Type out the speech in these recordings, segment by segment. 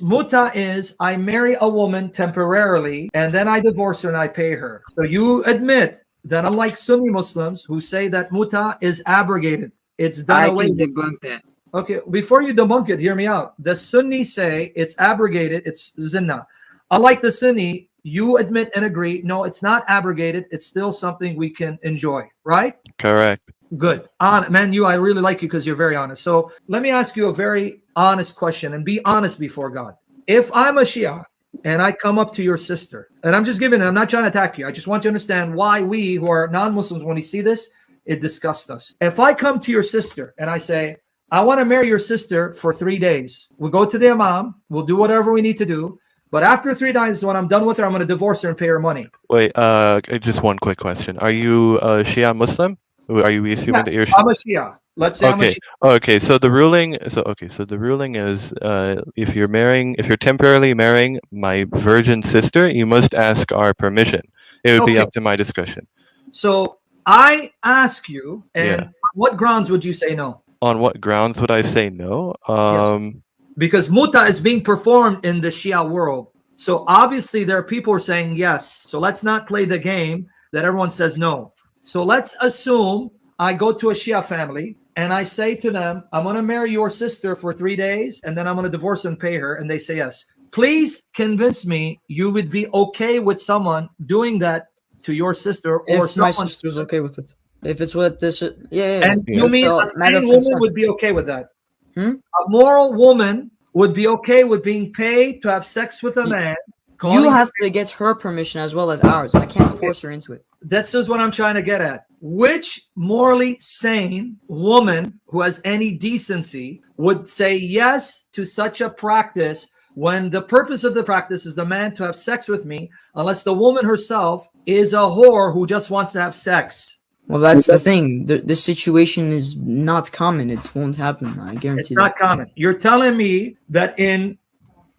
Muta is I marry a woman temporarily and then I divorce her and I pay her. So you admit that unlike Sunni Muslims who say that muta is abrogated, it's done I away can with. debunk that. Okay, before you debunk it, hear me out. The Sunnis say it's abrogated, it's zina. Unlike the Sunni, you admit and agree, no, it's not abrogated, it's still something we can enjoy, right? Correct. Good. Man, I really like you because you're very honest. So let me ask you a very honest question and be honest before God. If I'm a Shia and I come up to your sister, and I'm just giving it, I'm not trying to attack you. I just want you to understand why we who are non-Muslims, when we see this, it disgusts us. If I come to your sister and I say, I want to marry your sister for 3 days. We'll go to the imam. We'll do whatever we need to do. But after 3 days, when I'm done with her, I'm going to divorce her and pay her money. Wait, just one quick question. Are you a Shia Muslim? Are you assuming that you're I'm a Shia. Let's say I'm a okay? Shia. Okay, so the ruling, so the ruling is, if you're temporarily marrying my virgin sister, you must ask our permission. It would be Okay. up to my discretion. So I ask you, and Yeah. on what grounds would you say no? On what grounds would I say no? Because muta is being performed in the Shia world. So obviously there are people who are saying yes. So let's not play the game that everyone says no. So let's assume I go to a Shia family and I say to them, I'm going to marry your sister for 3 days and then I'm going to divorce and pay her. And they say yes. Please convince me you would be okay with someone doing that to your sister, or if my sister's okay with it. If it's what this is, And you It's mean a a matter of sane woman consent. would be okay with that? Hmm? A moral woman would be okay with being paid to have sex with a man. You have to get her permission as well as ours. I can't force her into it. This is what I'm trying to get at. Which morally sane woman who has any decency would say yes to such a practice when the purpose of the practice is the man to have sex with me, unless the woman herself is a whore who just wants to have sex? Well, that's the thing. This situation is not common. It won't happen. I guarantee. It's not common. You're telling me that in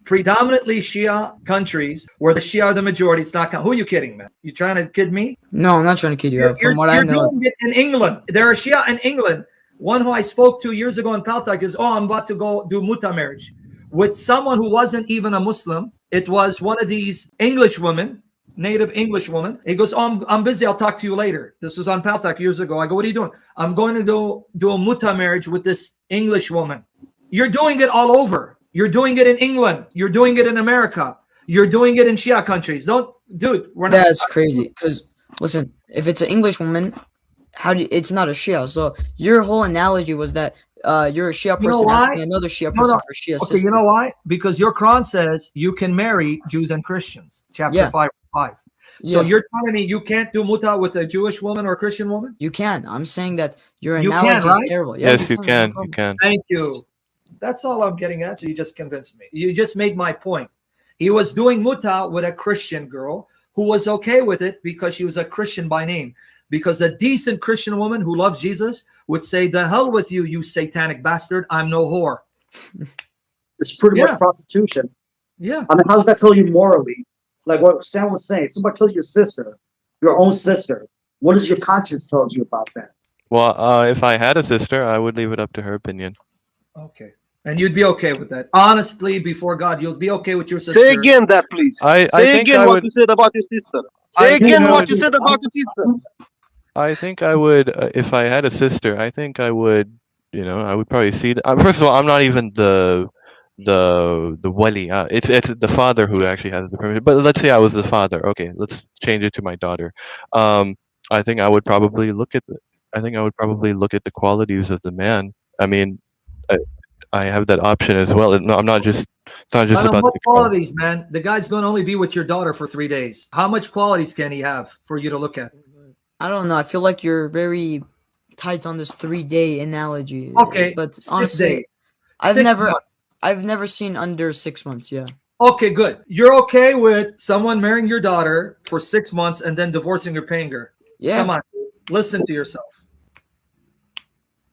predominantly Shia countries where the Shia are the majority, it's not common. Who are you kidding, man? You trying to kid me? No, I'm not trying to kid you. From what I know, doing it in England. There are Shia in England. One who I spoke to years ago in Paltak is, I'm about to go do muta marriage with someone who wasn't even a Muslim. It was one of these English women, native English woman. He goes, I'm busy. I'll talk to you later. This was on Paltak years ago. I go, what are you doing? I'm going to go do a muta marriage with this English woman. You're doing it all over. You're doing it in England. You're doing it in America. You're doing it in Shia countries. That's crazy. Because listen, if it's an English woman, it's not a Shia. So your whole analogy was that you're a Shia person asking another Shia person for Shia sister. You know why? Because your Quran says you can marry Jews and Christians. Chapter 5. So you're telling me you can't do muta with a Jewish woman or a Christian woman? You can. I'm saying that your analogy is terrible. Yeah, yes, you can. You can. Thank you. That's all I'm getting at. So you just convinced me. You just made my point. He was doing muta with a Christian girl who was okay with it because she was a Christian by name. Because a decent Christian woman who loves Jesus would say, the hell with you, you satanic bastard. I'm no whore. It's pretty much prostitution. Yeah. I mean, how does that tell you morally? Like what Sam was saying, somebody tells your sister, your own sister, what does your conscience tell you about that? Well, if I had a sister, I would leave it up to her opinion. Okay. And you'd be okay with that. Honestly, before God, you'll be okay with your sister. Say again that, please. Say again what you said about your sister. Say again what you said about your sister. I think I would, if I had a sister, I think I would, I would probably see. First of all, I'm not even the wali. It's the father who actually has the permission. But let's say I was the father. Okay, let's change it to my daughter. I think I would probably look at the qualities of the man. I mean, I have that option as well. No, I'm not just. It's not just about what the qualities, man. The guy's going to only be with your daughter for 3 days. How much qualities can he have for you to look at? I don't know. I feel like you're very tight on this 3-day analogy. Okay, but 6 honestly, days. I've never seen under 6 months. Yeah. Okay, good. You're okay with someone marrying your daughter for 6 months and then divorcing or paying her? Yeah. Come on, listen to yourself.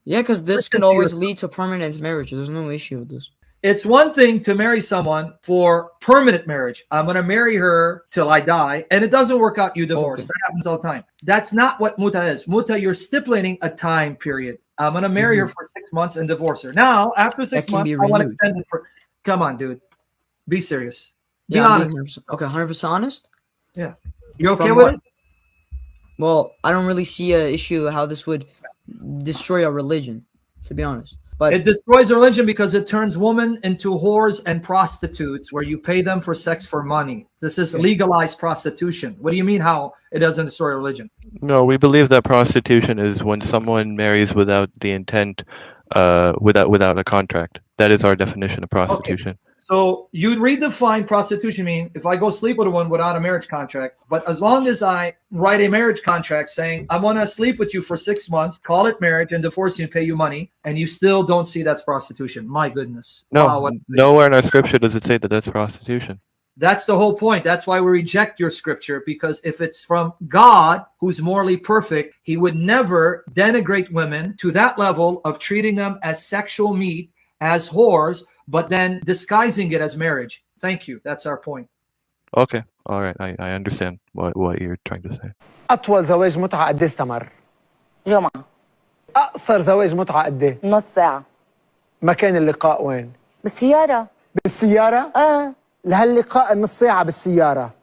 Yeah, because this can always lead to permanent marriage. There's no issue with this. It's one thing to marry someone for permanent marriage. I'm going to marry her till I die, and it doesn't work out, you divorce. Okay. That happens all the time. That's not what muta is. Muta, you're stipulating a time period. I'm going to marry her for 6 months and divorce her. Now, after 6 months, I want to extend it for... Come on, dude. Be serious. Be Yeah, I'm honest. being 100%, okay, 100% honest. Yeah. You okay From with what? it? Well, I don't really see an issue how this would destroy our religion, to be honest. But It destroys religion because it turns women into whores and prostitutes where you pay them for sex for money. This is legalized prostitution. What do you mean how it doesn't destroy religion? No, we believe that prostitution is when someone marries without the intent, without a contract. That is our definition of prostitution. So you'd redefine prostitution mean if I go sleep with a woman without a marriage contract, but as long as I write a marriage contract saying I want to sleep with you for 6 months, call it marriage and divorce you and pay you money, and you still don't see that's prostitution. My goodness. No, Wow, nowhere in our scripture does it say that that's prostitution. That's the whole point. That's why we reject your scripture, because if it's from God, who's morally perfect, he would never denigrate women to that level of treating them as sexual meat, as whores, but then disguising it as marriage. Thank you. That's our point. Okay, all right, I understand what you're trying to say. أطول زواج متعة قد إيه استمر؟ جمعة. أقصر زواج متعة قد إيه؟ نص ساعة. مكان اللقاء وين؟ بالسيارة. بالسيارة؟ لهاللقاء النص ساعة بالسيارة.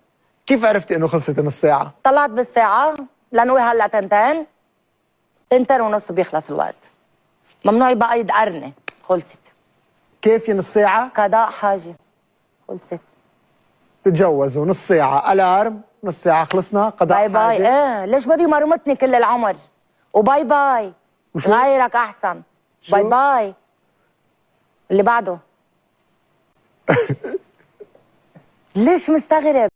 كيف عرفتي إنه خلصت النص ساعة؟ طلعت بالساعة لأنه هلا تنتين ونص بيخلص الوقت. ممنوع يبقى يدقرني. خلصت. كيف نص ساعة؟ قضاء حاجة. خلصت. تتجوزوا نص ساعة ألارم نص ساعة خلصنا قضاء باي حاجة. باي ليش بدي مرمطني كل العمر؟ وباي باي. وشو؟ غيرك أحسن. شو؟ باي باي. اللي بعده. ليش مستغرب؟